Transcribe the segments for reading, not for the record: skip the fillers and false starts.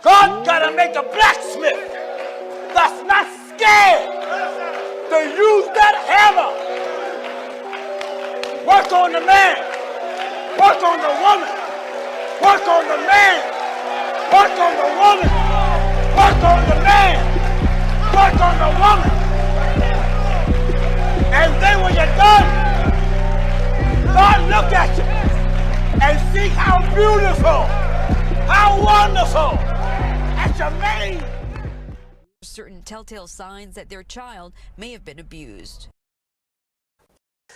God gotta make a blacksmith that's not scared to use that hammer. Work on the man. Work on the woman. Work on the man. Work on the woman. Work on the man. Work on the woman. And then when you're done, God look at you and see how beautiful, how wonderful, that you made. Certain telltale signs that their child may have been abused.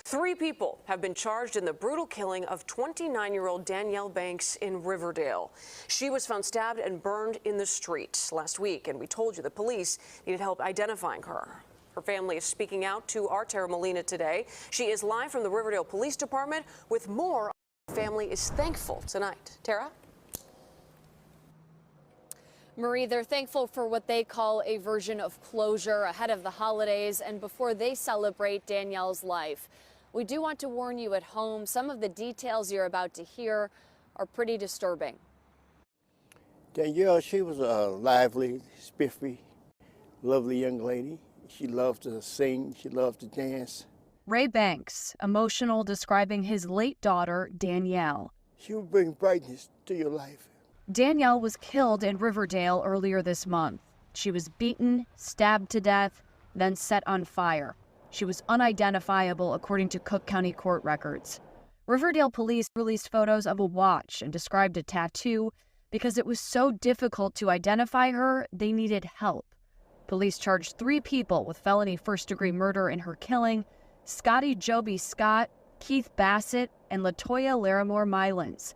3 people have been charged in the brutal killing of 29-year-old Danielle Banks in Riverdale. She was found stabbed and burned in the street last week, and we told you the police needed help identifying her. Her family is speaking out to our Tara Molina today. She is live from the Riverdale Police Department with more. Her family is thankful tonight. Tara? Marie, they're thankful for what they call a version of closure ahead of the holidays and before they celebrate Danielle's life. We do want to warn you at home, some of the details you're about to hear are pretty disturbing. Danielle, she was a lively, spiffy, lovely young lady. She loved to sing, she loved to dance. Ray Banks, emotional, describing his late daughter, Danielle. She would bring brightness to your life. Danielle was killed in Riverdale earlier this month. She was beaten, stabbed to death, then set on fire. She was unidentifiable according to Cook County court records. Riverdale police released photos of a watch and described a tattoo. Because it was so difficult to identify her, they needed help. Police charged 3 people with felony first-degree murder in her killing: Scotty Joby Scott, Keith Bassett, and Latoya Larimore Mylans.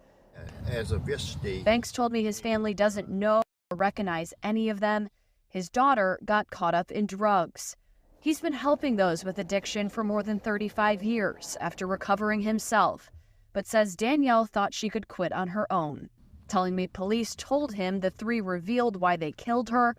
As of yesterday, Banks told me his family doesn't know or recognize any of them. His daughter got caught up in drugs. He's been helping those with addiction for more than 35 years after recovering himself, but says Danielle thought she could quit on her own. Telling me police told him the 3 revealed why they killed her.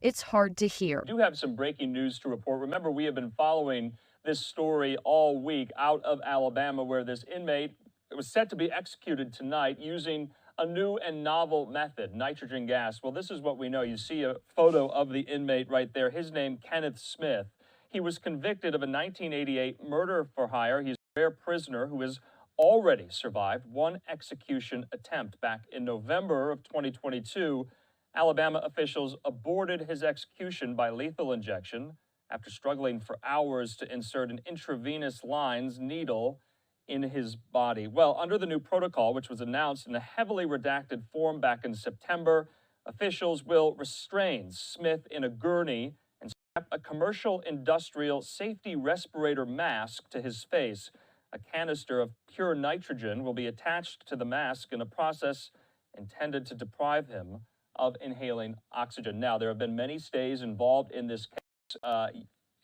It's hard to hear. We do have some breaking news to report. Remember, we have been following this story all week out of Alabama, where this inmate was set to be executed tonight using a new and novel method, nitrogen gas. Well, this is what we know. You see a photo of the inmate right there. His name, Kenneth Smith. He was convicted of a 1988 murder for hire. He's a rare prisoner who has already survived 1 execution attempt. Back in November of 2022, Alabama officials aborted his execution by lethal injection after struggling for hours to insert an intravenous lines needle in his body. Well, under the new protocol, which was announced in a heavily redacted form back in September, officials will restrain Smith in a gurney and strap a commercial industrial safety respirator mask to his face. A canister of pure nitrogen will be attached to the mask in a process intended to deprive him of inhaling oxygen. Now, there have been many stays involved in this case,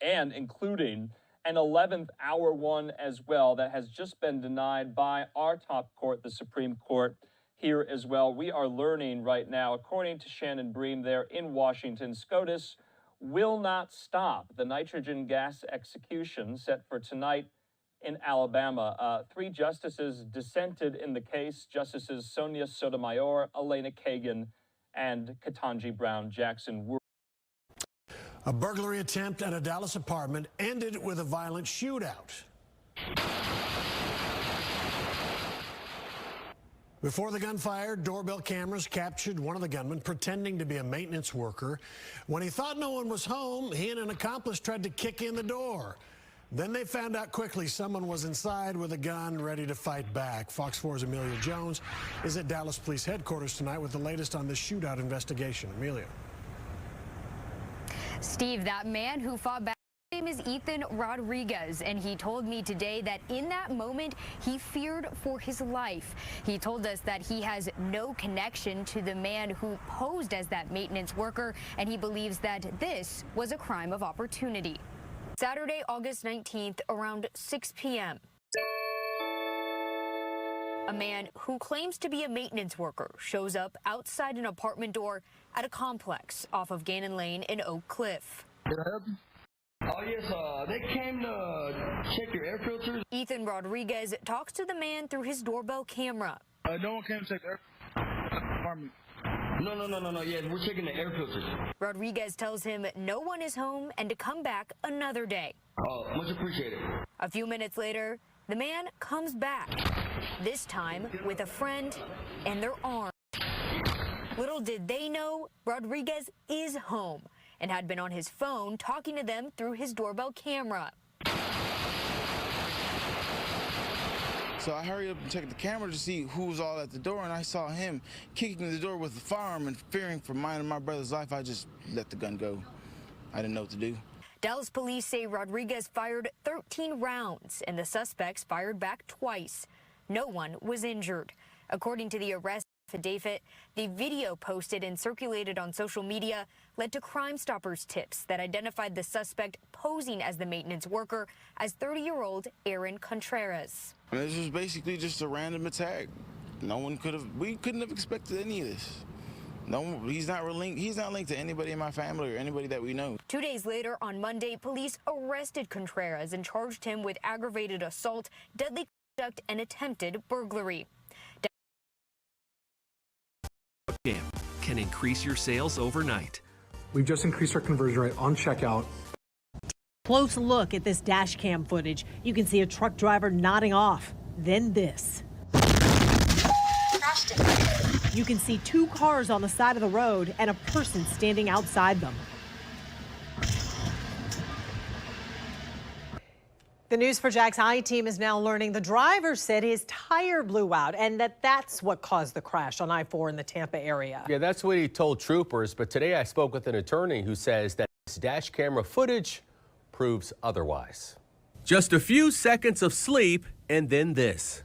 and including an 11th hour one as well that has just been denied by our top court, the Supreme Court, here as well. We are learning right now, according to Shannon Bream there in Washington, SCOTUS will not stop the nitrogen gas execution set for tonight in Alabama. 3 justices dissented in the case, Justices Sonia Sotomayor, Elena Kagan, and Ketanji Brown Jackson. A burglary attempt at a Dallas apartment ended with a violent shootout. Before the gunfire, doorbell cameras captured one of the gunmen pretending to be a maintenance worker. When he thought no one was home, he and an accomplice tried to kick in the door. Then they found out quickly someone was inside with a gun ready to fight back. Fox 4's Amelia Jones is at Dallas Police Headquarters tonight with the latest on this shootout investigation. Amelia. Steve, that man who fought back, his name is Ethan Rodriguez, and he told me today that in that moment he feared for his life. He told us that he has no connection to the man who posed as that maintenance worker, and he believes that this was a crime of opportunity. Saturday, August 19th, around 6 p.m. A man who claims to be a maintenance worker shows up outside an apartment door at a complex off of Gannon Lane in Oak Cliff. Oh, yes, they came to check your air filters. Ethan Rodriguez talks to the man through his doorbell camera. No one came to check the air apartment. No. Yeah, we're checking the air filters. Rodriguez tells him no one is home and to come back another day. Oh, much appreciated. A few minutes later, the man comes back, this time with a friend and their arm. Little did they know, Rodriguez is home and had been on his phone talking to them through his doorbell camera. So I hurried up and checked the camera to see who was all at the door, and I saw him kicking the door with a firearm, and fearing for mine and my brother's life, I just let the gun go. I didn't know what to do. Dallas police say Rodriguez fired 13 rounds, and the suspects fired back twice. No one was injured. According to the arrest affidavit, the video posted and circulated on social media led to Crime Stoppers tips that identified the suspect posing as the maintenance worker as 30-year-old Aaron Contreras. This was basically just a random attack. We couldn't have expected any of this. No, he's not linked to anybody in my family or anybody that we know. 2 days later, on Monday, police arrested Contreras and charged him with aggravated assault, deadly conduct, and attempted burglary. Can increase your sales overnight. We've just increased our conversion rate on checkout. Close look at this dash cam footage. You can see a truck driver nodding off. Then this. You can see 2 cars on the side of the road and a person standing outside them. The News4JAX I-Team is now learning the driver said his tire blew out and that's what caused the crash on I-4 in the Tampa area. Yeah, that's what he told troopers. But today I spoke with an attorney who says that this dash camera footage proves otherwise. Just a few seconds of sleep and then this.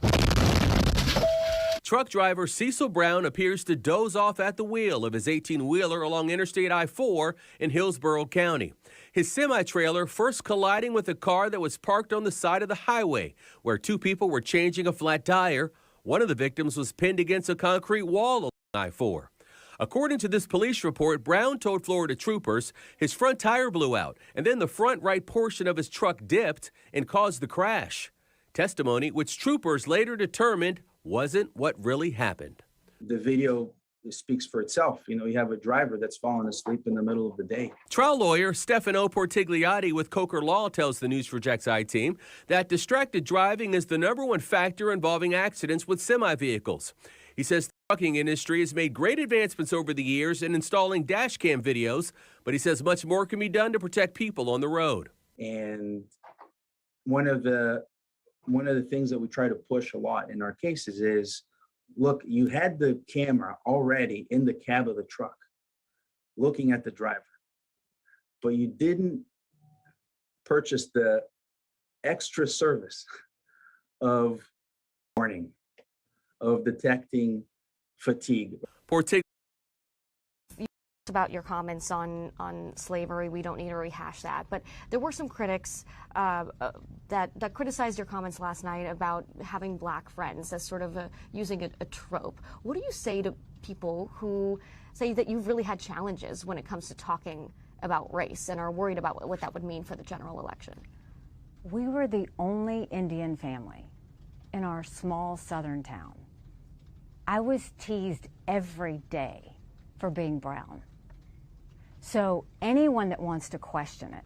Truck driver Cecil Brown appears to doze off at the wheel of his 18-wheeler along Interstate I-4 in Hillsborough County. His semi-trailer first colliding with a car that was parked on the side of the highway, where 2 people were changing a flat tire. One of the victims was pinned against a concrete wall along I-4. According to this police report, Brown told Florida troopers his front tire blew out, and then the front right portion of his truck dipped and caused the crash. Testimony which troopers later determined wasn't what really happened. The video speaks for itself. You know, you have a driver that's fallen asleep in the middle of the day. Trial lawyer Stefano Portigliati with Coker Law tells the News4JAX I-Team that distracted driving is the #1 factor involving accidents with semi-vehicles. He says the trucking industry has made great advancements over the years in installing dash cam videos, but he says much more can be done to protect people on the road. And one of the things that we try to push a lot in our cases is, look, you had the camera already in the cab of the truck looking at the driver, but you didn't purchase the extra service of warning, of detecting fatigue. About your comments on slavery, we don't need to rehash that, but there were some critics that criticized your comments last night about having black friends as sort of using a trope. What do you say to people who say that you've really had challenges when it comes to talking about race and are worried about what that would mean for the general election? We were the only Indian family in our small southern town. I was teased every day for being brown. So anyone that wants to question it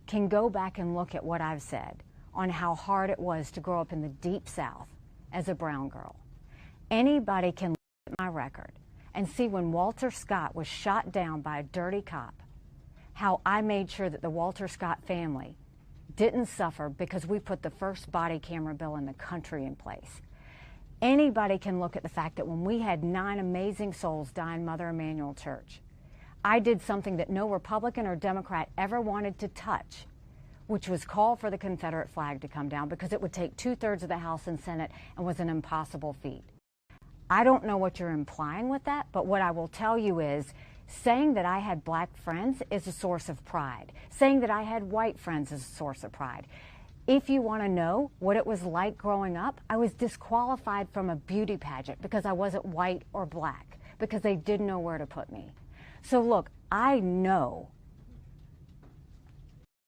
can go back and look at what I've said on how hard it was to grow up in the Deep South as a brown girl. Anybody can look at my record and see when Walter Scott was shot down by a dirty cop, how I made sure that the Walter Scott family didn't suffer because we put the first body camera bill in the country in place. Anybody can look at the fact that when we had 9 amazing souls die in Mother Emanuel Church, I did something that no Republican or Democrat ever wanted to touch, which was call for the Confederate flag to come down because it would take 2/3 of the House and Senate and was an impossible feat. I don't know what you're implying with that, but what I will tell you is saying that I had black friends is a source of pride. Saying that I had white friends is a source of pride. If you want to know what it was like growing up, I was disqualified from a beauty pageant because I wasn't white or black, because they didn't know where to put me. So look, I know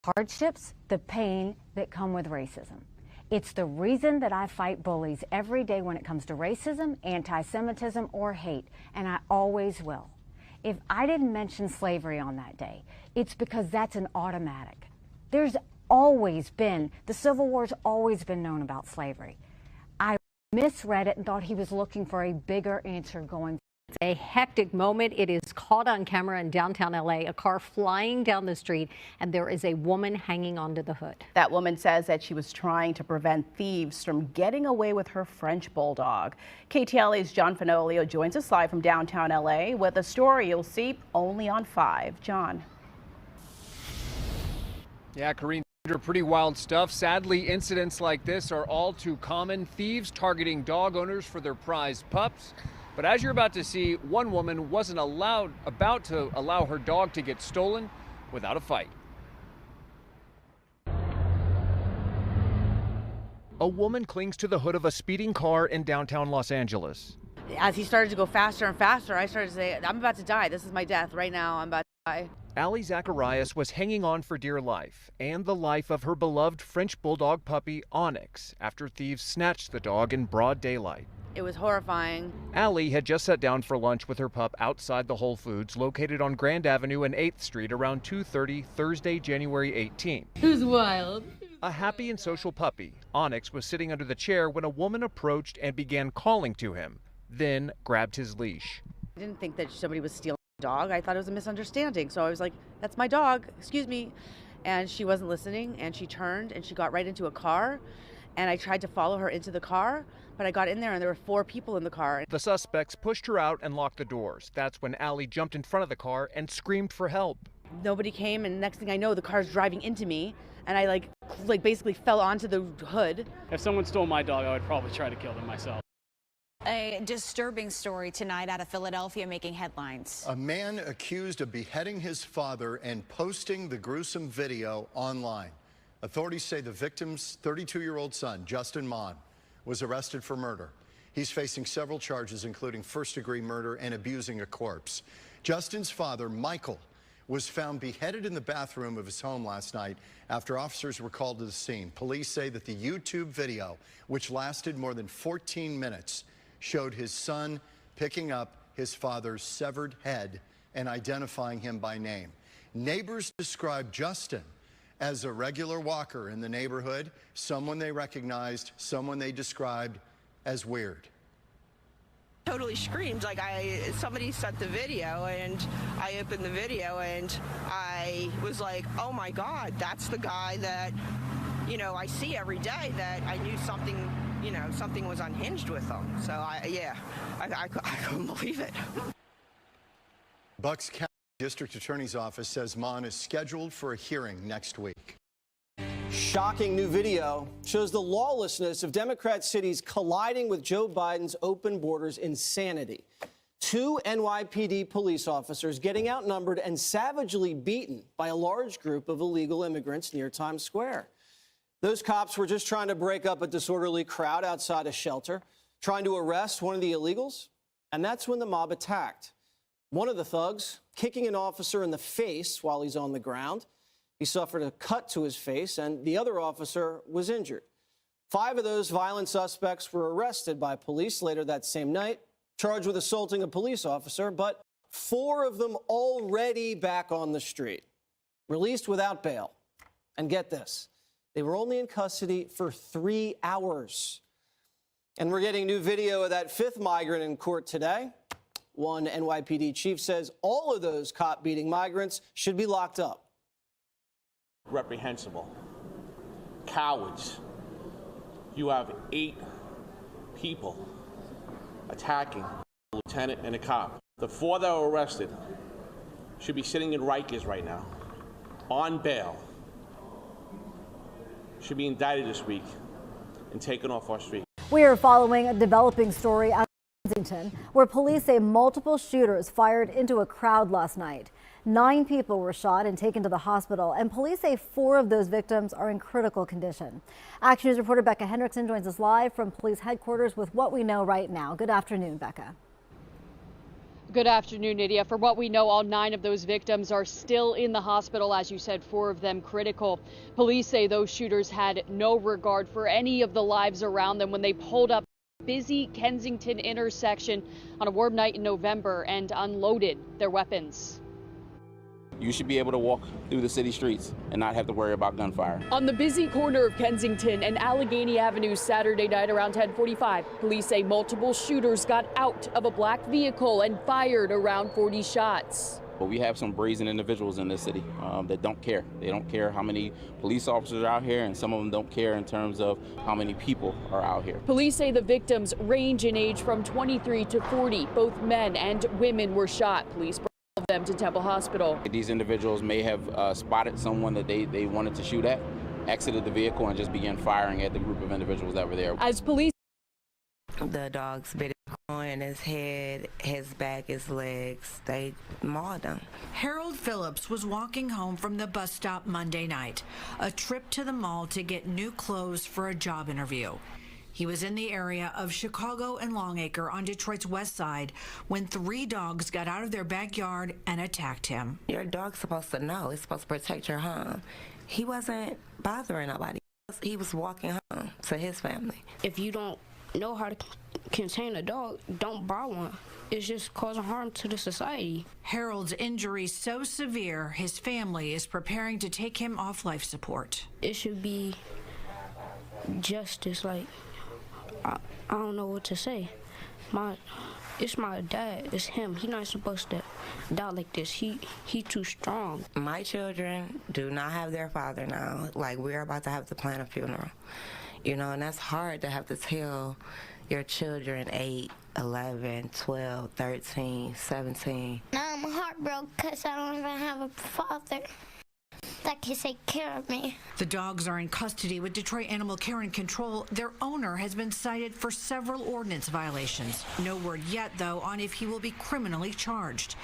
hardships, the pain that come with racism. It's the reason that I fight bullies every day when it comes to racism, anti-Semitism, or hate, and I always will. If I didn't mention slavery on that day, it's because that's an automatic. There's always been, the Civil War's always been known about slavery. I misread it and thought he was looking for a bigger answer going. A hectic moment. It is caught on camera in downtown LA, a car flying down the street, and there is a woman hanging onto the hood. That woman says that she was trying to prevent thieves from getting away with her French bulldog. KTLA's John Fenolio joins us live from downtown LA with a story you'll see only on 5. John. Yeah, Karine, pretty wild stuff. Sadly, incidents like this are all too common. Thieves targeting dog owners for their prized pups. But as you're about to see, one woman wasn't about to allow her dog to get stolen without a fight. A woman clings to the hood of a speeding car in downtown Los Angeles. As he started to go faster and faster, I started to say, I'm about to die. This is my death right now. I'm about to die. Ali Zacharias was hanging on for dear life and the life of her beloved French bulldog puppy Onyx after thieves snatched the dog in broad daylight. It was horrifying. Ali had just sat down for lunch with her pup outside the Whole Foods located on Grand Avenue and 8th Street around 2:30 Thursday, January 18th. Who's wild? A happy and social puppy, Onyx was sitting under the chair when a woman approached and began calling to him, then grabbed his leash. I didn't think that somebody was stealing the dog. I thought it was a misunderstanding. So I was like, that's my dog, excuse me. And she wasn't listening, and she turned and she got right into a car. And I tried to follow her into the car, but I got in there and there were 4 people in the car. The suspects pushed her out and locked the doors. That's when Ali jumped in front of the car and screamed for help. Nobody came, and next thing I know, the car's driving into me, and I like basically fell onto the hood. If someone stole my dog, I would probably try to kill them myself. A disturbing story tonight out of Philadelphia making headlines. A man accused of beheading his father and posting the gruesome video online. Authorities say the victim's 32-year-old son, Justin Mon, was arrested for murder. He's facing several charges, including first-degree murder and abusing a corpse. Justin's father, Michael, was found beheaded in the bathroom of his home last night after officers were called to the scene. Police say that the YouTube video, which lasted more than 14 minutes, showed his son picking up his father's severed head and identifying him by name. Neighbors described Justin as a regular walker in the neighborhood, someone they recognized, someone they described as weird. Totally screamed like somebody sent the video, and I opened the video and I was like, oh my God, that's the guy that, I see every day, that I knew something, something was unhinged with him. So I couldn't believe it. Bucks County District Attorney's Office says Mon is scheduled for a hearing next week. Shocking new video shows the lawlessness of Democrat cities colliding with Joe Biden's open borders insanity. 2 NYPD police officers getting outnumbered and savagely beaten by a large group of illegal immigrants near Times Square. Those cops were just trying to break up a disorderly crowd outside a shelter, trying to arrest one of the illegals, and that's when the mob attacked. One of the thugs kicking an officer in the face while he's on the ground. He suffered a cut to his face, and the other officer was injured. 5 of those violent suspects were arrested by police later that same night, charged with assaulting a police officer, but 4 of them already back on the street, released without bail. And get this, they were only in custody for 3 hours. And we're getting new video of that 5th migrant in court today. One NYPD chief says all of those cop-beating migrants should be locked up. Reprehensible. Cowards. You have 8 people attacking a lieutenant and a cop. The 4 that were arrested should be sitting in Rikers right now, on bail. Should be indicted this week and taken off our street. We are following a developing story out of Kensington, where police say multiple shooters fired into a crowd last night. 9 people were shot and taken to the hospital, and police say 4 of those victims are in critical condition. Action News reporter Becca Hendrickson joins us live from police headquarters with what we know right now. Good afternoon, Becca. Good afternoon, Nydia. For what we know, all 9 of those victims are still in the hospital. As you said, 4 of them critical. Police say those shooters had no regard for any of the lives around them when they pulled up busy Kensington intersection on a warm night in November and unloaded their weapons. You should be able to walk through the city streets and not have to worry about gunfire. On the busy corner of Kensington and Allegheny Avenue Saturday night around 10:45, police say multiple shooters got out of a black vehicle and fired around 40 shots. But we have some brazen individuals in this city that don't care. They don't care how many police officers are out here, and some of them don't care in terms of how many people are out here. Police say the victims range in age from 23 to 40. Both men and women were shot. Police brought them to Temple Hospital. These individuals may have spotted someone that they wanted to shoot at, exited the vehicle, and just began firing at the group of individuals that were there. As police, the dogs bit his groin, his head, his back, his legs. They mauled him. Harold Phillips was walking home from the bus stop Monday night, a trip to the mall to get new clothes for a job interview. He was in the area of Chicago and Longacre on Detroit's west side when 3 dogs got out of their backyard and attacked him. Your dog's supposed to know. It's supposed to protect your home. He wasn't bothering nobody. He was walking home to his family. If you don't know how to contain a dog, don't buy one. It's just causing harm to the society. Harold's injuries so severe, his family is preparing to take him off life support. It should be justice. Like, I don't know what to say. It's my dad. It's him. He's not supposed to die like this. He too strong. My children do not have their father now. Like, we're about to have to plan a funeral. You know, and that's hard to have to tell your children 8, 11, 12, 13, 17. I'm heartbroken because I don't even have a father that can take care of me. The dogs are in custody with Detroit Animal Care and Control. Their owner has been cited for several ordinance violations. No word yet, though, on if he will be criminally charged.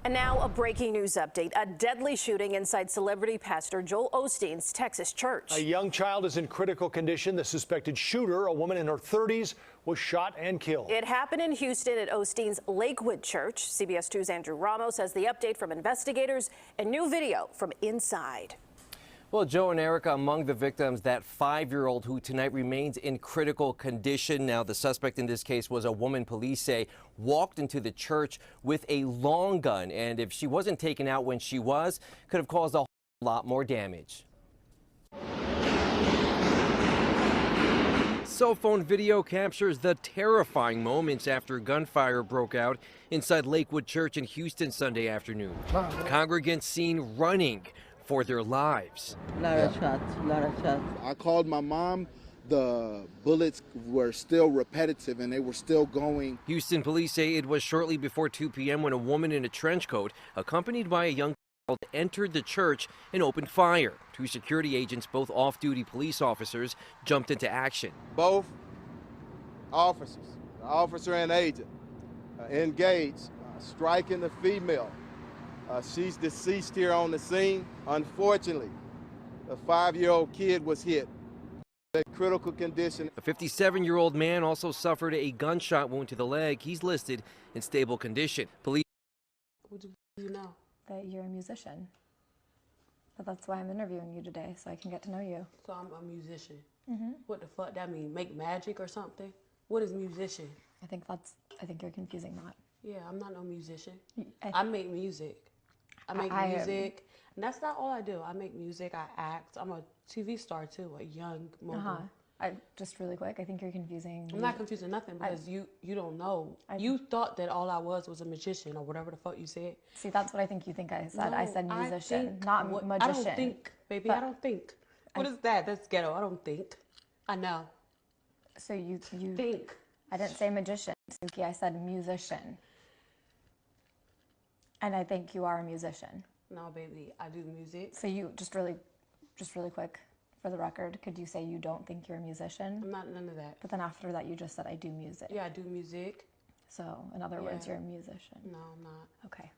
And now a breaking news update. A deadly shooting inside celebrity pastor Joel Osteen's Texas church. A young child is in critical condition. The suspected shooter, a woman in her 30s, was shot and killed. It happened in Houston at Osteen's Lakewood Church. CBS 2's Andrew Ramos has the update from investigators and new video from inside. Well, Joe and Erica, among the victims, that 5-year-old who tonight remains in critical condition. Now, the suspect in this case was a woman police say walked into the church with a long gun. And if she wasn't taken out when she was, could have caused a whole lot more damage. Cell phone video captures the terrifying moments after gunfire broke out inside Lakewood Church in Houston Sunday afternoon. Congregants seen running for their lives. A lot of shots. I called my mom. The bullets were still repetitive and they were still going. Houston police say it was shortly before 2 p.m. when a woman in a trench coat, accompanied by a young child, entered the church and opened fire. 2 security agents, both off-duty police officers, jumped into action. Both officers, the officer and agent, engaged, striking the female. She's deceased here on the scene. Unfortunately, a 5-year-old kid was hit. In critical condition. A 57-year-old man also suffered a gunshot wound to the leg. He's listed in stable condition. Police. What do you know? That you're a musician. But that's why I'm interviewing you today, so I can get to know you. So I'm a musician. Mm-hmm. What the fuck that mean? Make magic or something? What is musician? I think you're confusing that. Yeah, I'm not no musician. I make music. I make music. And that's not all I do. I make music, I act. I'm a TV star too, a young mogul. Just really quick, I think you're confusing. I'm not confusing nothing because you don't know. You thought that all I was a magician or whatever the fuck you said. See, that's what I think you think I said. No, I said musician, not magician. I don't think, baby, I don't think. What is that? That's ghetto. I don't think. I know. So you think. I didn't say magician, Suki. I said musician. And I think you are a musician. No, baby, I do music. So you just really quick, for the record, could you say you don't think you're a musician? I'm not none of that. But then after that, you just said I do music. Yeah, I do music. So in other words, you're a musician. No, I'm not. Okay.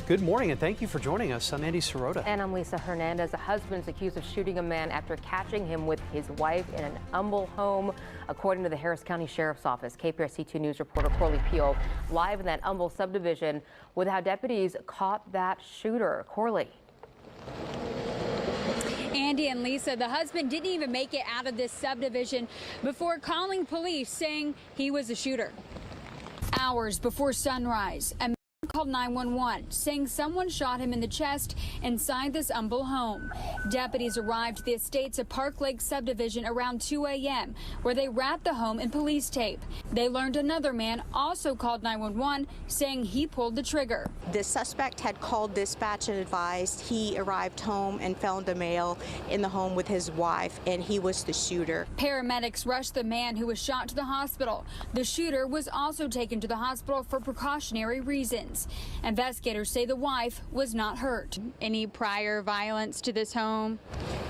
Good morning, and thank you for joining us. I'm Andy Sirota. And I'm Lisa Hernandez. A husband's accused of shooting a man after catching him with his wife in an Humble home, according to the Harris County Sheriff's Office. KPRC2 News reporter Corley Pio live in that Humble subdivision with how deputies caught that shooter. Corley. Andy and Lisa, the husband didn't even make it out of this subdivision before calling police saying he was a shooter. Hours before sunrise, a man called 911 saying someone shot him in the chest inside this humble home. Deputies arrived at the estates of Park Lake subdivision around 2 a.m. where they wrapped the home in police tape. They learned another man also called 911 saying he pulled the trigger. The suspect had called dispatch and advised he arrived home and found a male in the home with his wife, and he was the shooter. Paramedics rushed the man who was shot to the hospital. The shooter was also taken to the hospital for precautionary reasons. Investigators say the wife was not hurt. Any prior violence to this home?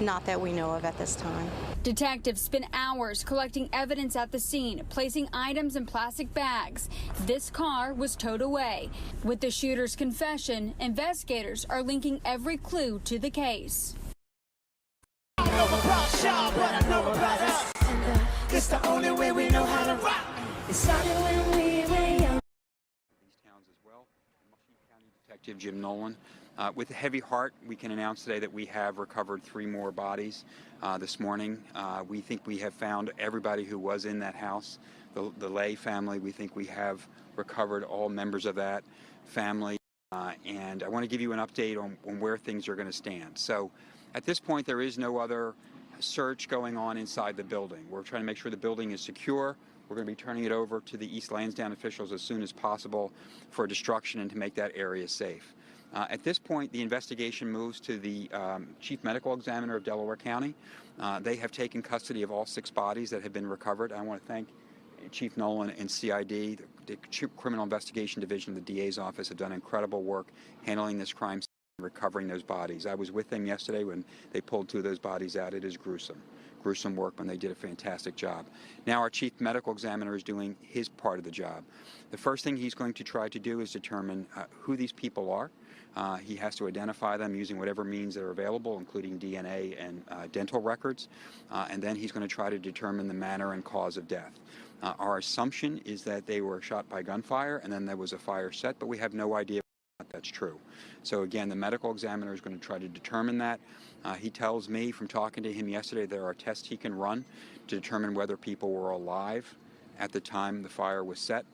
Not that we know of at this time. Detectives spent hours collecting evidence at the scene, placing items in plastic bags. This car was towed away. With the shooter's confession, investigators are linking every clue to the case. It's the only way we know how to rock. It started when we were young. Detective Jim Nolan. With a heavy heart, we can announce today that we have recovered 3 more bodies this morning. We think we have found everybody who was in that house. The Lay family, we think we have recovered all members of that family. And I want to give you an update on where things are going to stand. So at this point, there is no other search going on inside the building. We're trying to make sure the building is secure. We're going to be turning it over to the East Lansdowne officials as soon as possible for destruction and to make that area safe. At this point, the investigation moves to the Chief Medical Examiner of Delaware County. They have taken custody of all 6 bodies that have been recovered. I want to thank Chief Nolan and CID, the Criminal Investigation Division of the DA's office, have done incredible work handling this crime scene and recovering those bodies. I was with them yesterday when they pulled 2 of those bodies out. It is gruesome work, when they did a fantastic job. Now our Chief Medical Examiner is doing his part of the job. The first thing he's going to try to do is determine who these people are. He has to identify them using whatever means that are available, including DNA and dental records, and then he's going to try to determine the manner and cause of death. Our assumption is that they were shot by gunfire and then there was a fire set, but we have no idea if that's true. So again, the medical examiner is going to try to determine that. He tells me from talking to him yesterday there are tests he can run to determine whether people were alive at the time the fire was set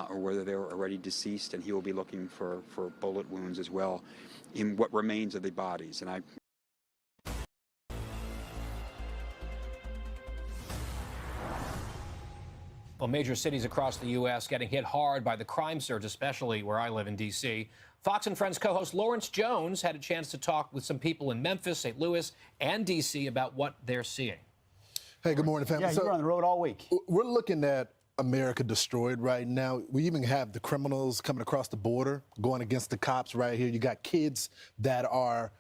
or whether they were already deceased, and he will be looking for bullet wounds as well in what remains of the bodies. And Well, major cities across the U.S. getting hit hard by the crime surge, especially where I live in D.C. Fox and Friends co-host Lawrence Jones had a chance to talk with some people in Memphis, St. Louis, and D.C. about what they're seeing. Hey, good morning, family. Yeah, you're on the road all week. We're looking at America destroyed right now. We even have the criminals coming across the border, going against the cops right here. You got kids that are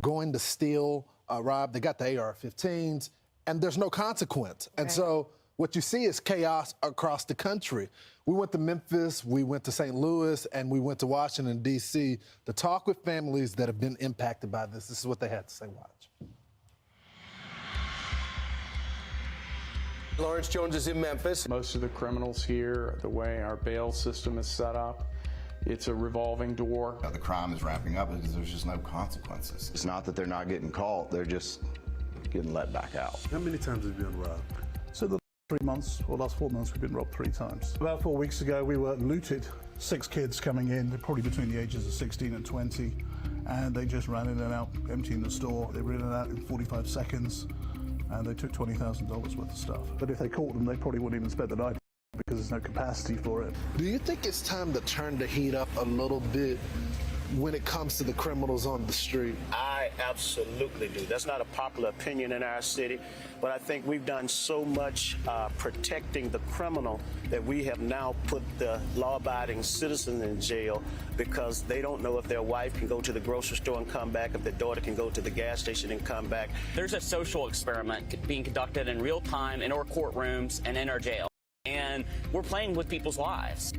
going to steal, rob. They got the AR-15s, and there's no consequence. And so what you see is chaos across the country. We went to Memphis, we went to St. Louis, and we went to Washington, D.C. to talk with families that have been impacted by this. This is what they had to say. Watch. Lawrence Jones is in Memphis. Most of the criminals here, the way our bail system is set up, it's a revolving door. The crime is ramping up because there's just no consequences. It's not that they're not getting caught, they're just getting let back out. How many times have you been robbed? So the 3 months, or last 4 months, we've been robbed 3 times. About 4 weeks ago, we were looted. 6 kids coming in, they're probably between the ages of 16 and 20, and they just ran in and out, emptying the store. They were in and out in 45 seconds. And they took $20,000 worth of stuff. But if they caught them, they probably wouldn't even spend the night because there's no capacity for it. Do you think it's time to turn the heat up a little bit when it comes to the criminals on the street? I absolutely do. That's not a popular opinion in our city, but I think we've done so much protecting the criminal that we have now put the law-abiding citizen in jail because they don't know if their wife can go to the grocery store and come back, if their daughter can go to the gas station and come back. There's a social experiment being conducted in real time in our courtrooms and in our jail, and we're playing with people's lives.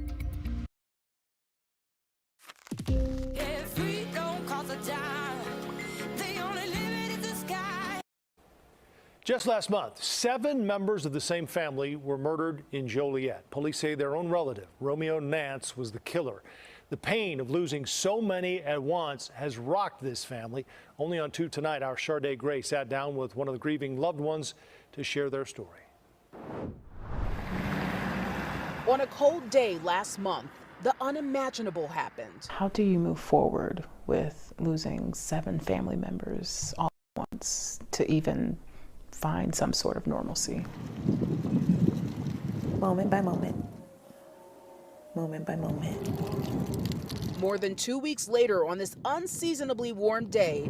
Just last month, 7 members of the same family were murdered in Joliet. Police say their own relative, Romeo Nance, was the killer. The pain of losing so many at once has rocked this family. Only on 2 Tonight, our Sharday Gray sat down with one of the grieving loved ones to share their story. On a cold day last month, the unimaginable happened. How do you move forward with losing 7 family members all at once to even find some sort of normalcy? Moment by moment. Moment by moment. More than 2 weeks later, on this unseasonably warm day,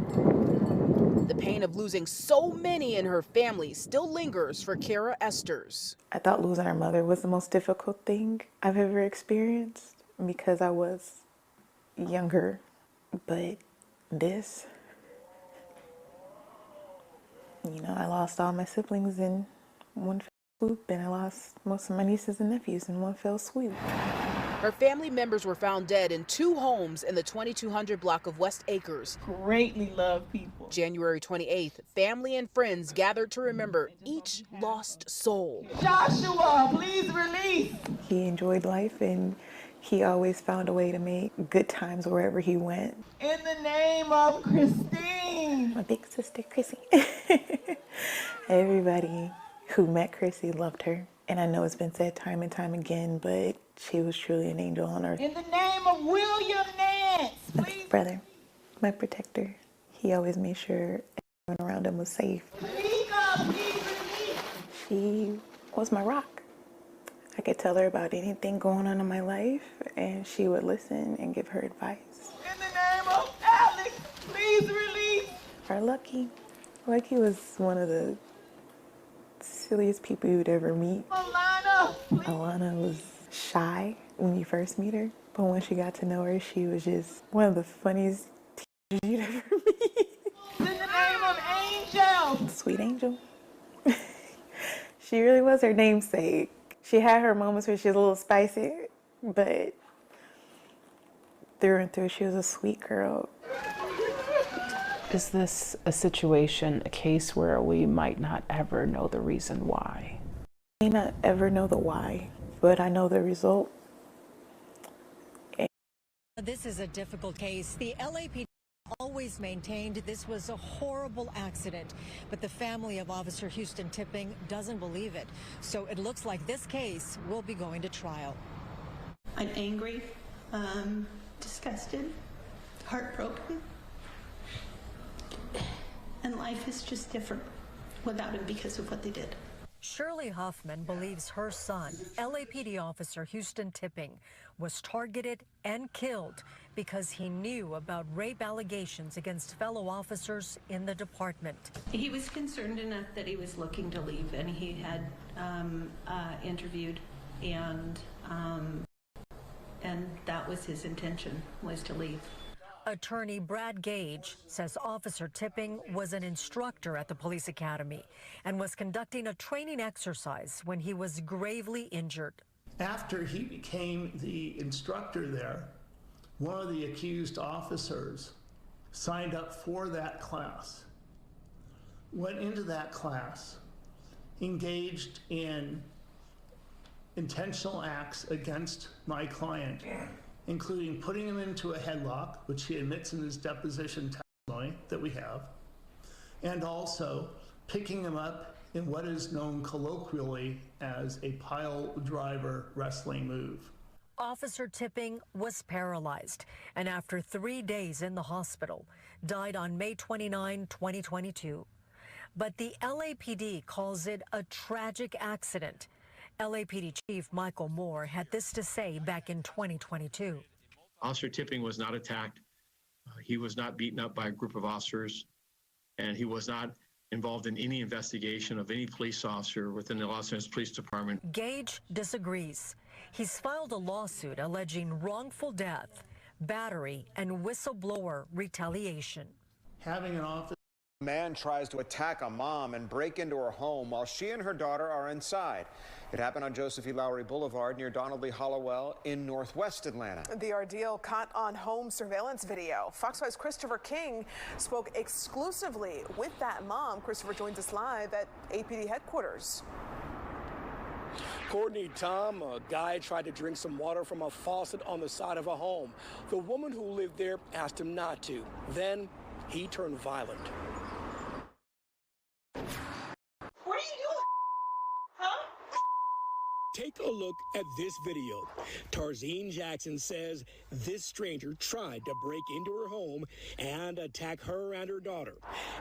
the pain of losing so many in her family still lingers for Kara Esters. I thought losing our mother was the most difficult thing I've ever experienced because I was younger, but this, you know, I lost all my siblings in one fell swoop, and I lost most of my nieces and nephews in one fell swoop. Her family members were found dead in 2 homes in the 2200 block of West Acres. Greatly loved people. January 28th, family and friends gathered to remember each lost soul. Joshua, please release. He enjoyed life, and he always found a way to make good times wherever he went. In the name of Christine. My big sister, Chrissy. Everybody who met Chrissy loved her. And I know it's been said time and time again, but she was truly an angel on earth. In the name of William Nance, My brother, my protector. He always made sure everyone around him was safe. She was my rock. I could tell her about anything going on in my life, and she would listen and give her advice. In the name of Alex, please release. Our Lucky was one of the silliest people you'd ever meet. Alana was shy when you first meet her, but when she got to know her, she was just one of the funniest teachers you'd ever meet. In the name of Angel. Sweet Angel. She really was her namesake. She had her moments where she was a little spicy, but through and through, she was a sweet girl. Is this a situation, a case where we might not ever know the reason why? I may not ever know the why, but I know the result. This is a difficult case. The LAPD always maintained this was a horrible accident, but the family of Officer Houston Tipping doesn't believe it. So it looks like this case will be going to trial. I'm angry, disgusted, heartbroken. And life is just different without him because of what they did. Shirley Huffman believes her son, LAPD officer Houston Tipping, was targeted and killed because he knew about rape allegations against fellow officers in the department. He was concerned enough that he was looking to leave, and he had interviewed, and that was his intention, was to leave. Attorney Brad Gage says Officer Tipping was an instructor at the police academy and was conducting a training exercise when he was gravely injured. After he became the instructor there, one of the accused officers signed up for that class, went into that class, engaged in intentional acts against my client, including putting him into a headlock, which he admits in his deposition testimony that we have, and also picking him up in what is known colloquially as a pile driver wrestling move. Officer Tipping was paralyzed and after 3 days in the hospital, died on May 29, 2022. But the LAPD calls it a tragic accident. LAPD Chief Michael Moore had this to say back in 2022. Officer Tipping was not attacked. He was not beaten up by a group of officers, and he was not involved in any investigation of any police officer within the Los Angeles Police Department. Gage disagrees. He's filed a lawsuit alleging wrongful death, battery, and whistleblower retaliation. Having an officer. A man tries to attack a mom and break into her home while she and her daughter are inside. It happened on Joseph E. Lowry Boulevard near Donald Lee Hollowell in northwest Atlanta. The ordeal caught on home surveillance video. Fox 5's Christopher King spoke exclusively with that mom. Christopher joins us live at APD headquarters. Courtney Tom, a guy tried to drink some water from a faucet on the side of a home. The woman who lived there asked him not to. Then he turned violent. What are you doing? Huh? Take a look at this video. Tarzine Jackson says this stranger tried to break into her home and attack her and her daughter.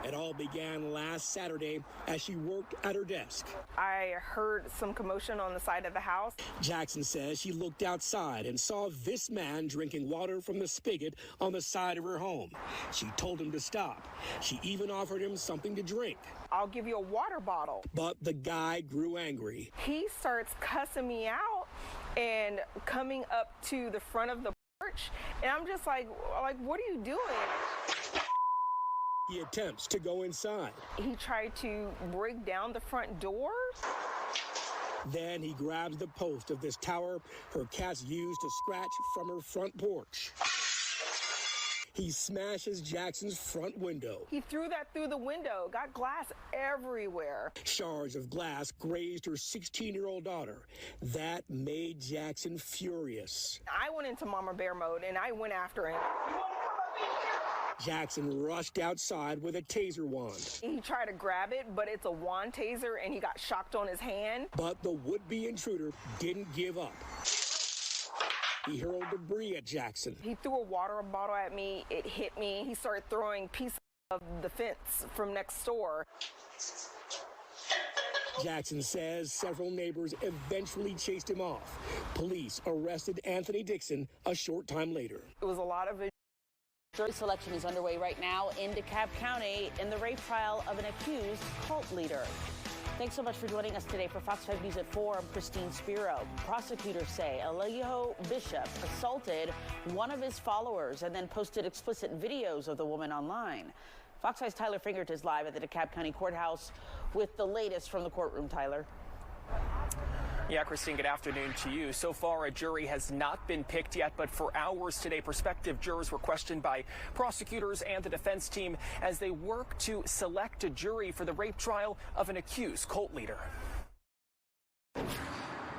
It all began last Saturday as she worked at her desk. I heard some commotion on the side of the house. Jackson says she looked outside and saw this man drinking water from the spigot on the side of her home. She told him to stop. She even offered him something to drink. I'll give you a water bottle. But the guy grew angry. He starts cussing me out and coming up to the front of the porch, and I'm just like, what are you doing? He attempts to go inside. He tried to break down the front door. Then he grabs the post of this tower her cats used to scratch from her front porch. He smashes Jackson's front window. He threw that through the window, got glass everywhere. Shards of glass grazed her 16-year-old daughter. That made Jackson furious. I went into Mama Bear mode and I went after him. Jackson rushed outside with a taser wand. He tried to grab it, but it's a wand taser and he got shocked on his hand. But the would-be intruder didn't give up. He hurled debris at Jackson. He threw a water bottle at me. It hit me. He started throwing pieces of the fence from next door. Jackson says several neighbors eventually chased him off. Police arrested Anthony Dixon a short time later. It was a lot of Jury selection is underway right now in DeKalb County in the rape trial of an accused cult leader. Thanks so much for joining us today. For Fox 5 News at 4, I'm Christine Spiro. Prosecutors say Elijah Bishop assaulted one of his followers and then posted explicit videos of the woman online. Fox 5's Tyler Fingert is live at the DeKalb County Courthouse with the latest from the courtroom. Tyler. Yeah, Christine, good afternoon to you. So far, a jury has not been picked yet, but for hours today, prospective jurors were questioned by prosecutors and the defense team as they work to select a jury for the rape trial of an accused cult leader.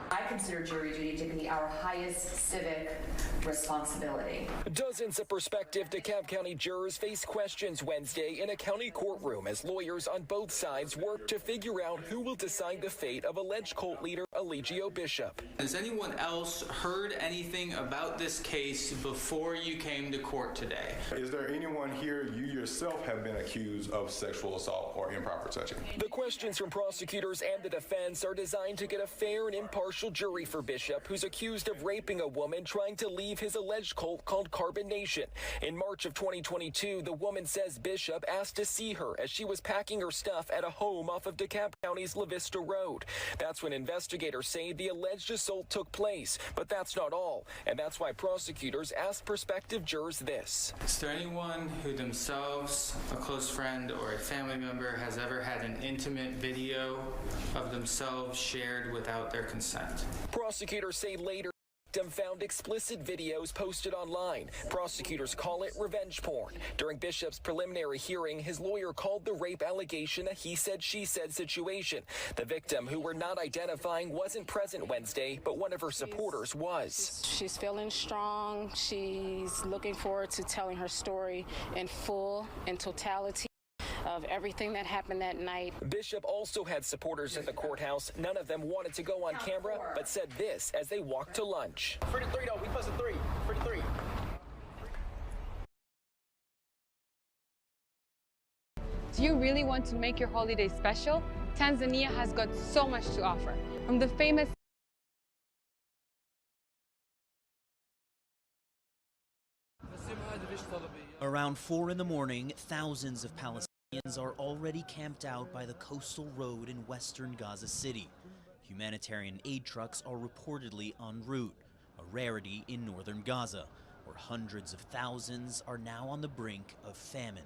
I consider jury duty to be our highest civic responsibility. Dozens of prospective DeKalb County jurors face questions Wednesday in a county courtroom as lawyers on both sides work to figure out who will decide the fate of alleged cult leader Elijah Bishop. Has anyone else heard anything about this case before you came to court today? Is there anyone here you yourself have been accused of sexual assault or improper touching? The questions from prosecutors and the defense are designed to get a fair and impartial jury for Bishop, who's accused of raping a woman trying to leave his alleged cult called Carbon Nation. In March of 2022, the woman says Bishop asked to see her as she was packing her stuff at a home off of DeKalb County's La Vista Road. That's when investigators say the alleged assault took place. But that's not all, and that's why prosecutors asked prospective jurors this. Is there anyone who themselves, a close friend or a family member, has ever had an intimate video of themselves shared without their consent? Prosecutors say later the victim found explicit videos posted online. Prosecutors call it revenge porn. During Bishop's preliminary hearing, his lawyer called the rape allegation a he-said-she-said situation. The victim, who we're not identifying, wasn't present Wednesday, but one of her supporters was. She's feeling strong. She's looking forward to telling her story in full, in totality, of everything that happened that night. Bishop also had supporters in the courthouse. None of them wanted to go on camera, but said this as they walked to lunch. 3 to 3 though, we busted 3. 3 to 3. Do you really want to make your holiday special? Tanzania has got so much to offer. From the famous Around 4 in the morning, thousands of Palestinians are already camped out by the coastal road in western Gaza City. Humanitarian aid trucks are reportedly en route, a rarity in northern Gaza, where hundreds of thousands are now on the brink of famine.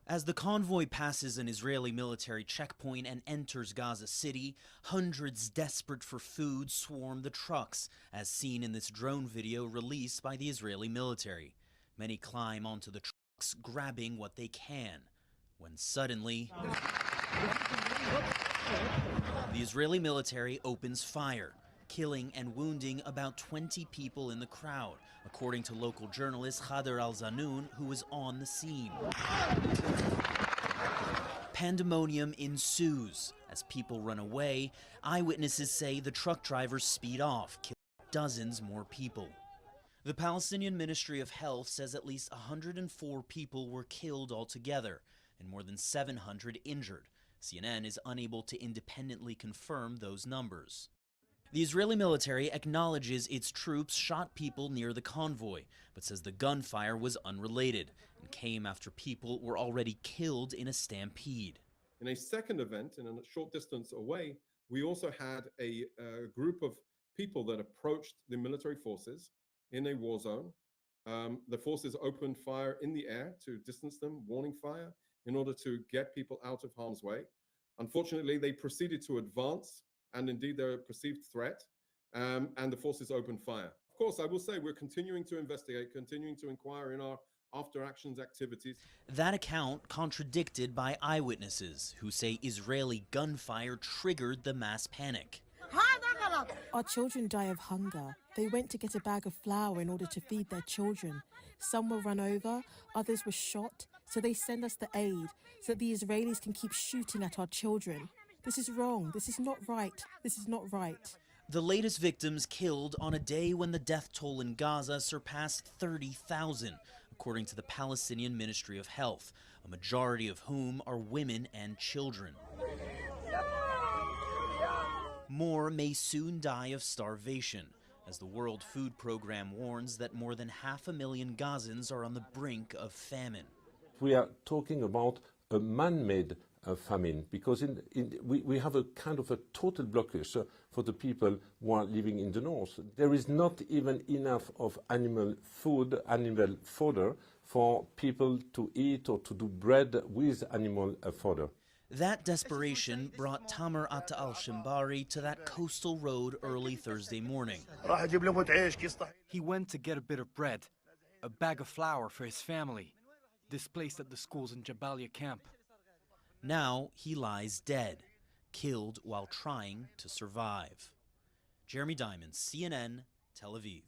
As the convoy passes an Israeli military checkpoint and enters Gaza City, hundreds desperate for food swarm the trucks, as seen in this drone video released by the Israeli military. Many climb onto the trucks, grabbing what they can, when suddenly The Israeli military opens fire, killing and wounding about 20 people in the crowd, according to local journalist Khader al-Zanoun, who was on the scene. Pandemonium ensues. As people run away, eyewitnesses say the truck drivers speed off, killing dozens more people. The Palestinian Ministry of Health says at least 104 people were killed altogether and more than 700 injured. CNN is unable to independently confirm those numbers. The Israeli military acknowledges its troops shot people near the convoy, but says the gunfire was unrelated and came after people were already killed in a stampede. In a second event, in a short distance away, we also had a group of people that approached the military forces in a war zone. The forces opened fire in the air to distance them, warning fire, in order to get people out of harm's way. Unfortunately, they proceeded to advance, and indeed they're a perceived threat, and the forces opened fire. Of course, I will say we're continuing to investigate, continuing to inquire in our after actions activities. That account contradicted by eyewitnesses who say Israeli gunfire triggered the mass panic. Our children die of hunger. They went to get a bag of flour in order to feed their children. Some were run over, others were shot, so they send us the aid so that the Israelis can keep shooting at our children. This is wrong. This is not right. This is not right. The latest victims killed on a day when the death toll in Gaza surpassed 30,000, according to the Palestinian Ministry of Health, a majority of whom are women and children. More may soon die of starvation, as the World Food Programme warns that more than 500,000 Gazans are on the brink of famine. We are talking about a man-made famine, because we have a kind of a total blockage for the people who are living in the north. There is not even enough of animal food, animal fodder, for people to eat or to do bread with animal fodder. That desperation brought Tamer Atta al-Shimbari to that coastal road early Thursday morning. He went to get a bit of bread, a bag of flour for his family, displaced at the schools in Jabalia camp. Now he lies dead, killed while trying to survive. Jeremy Diamond, CNN, Tel Aviv.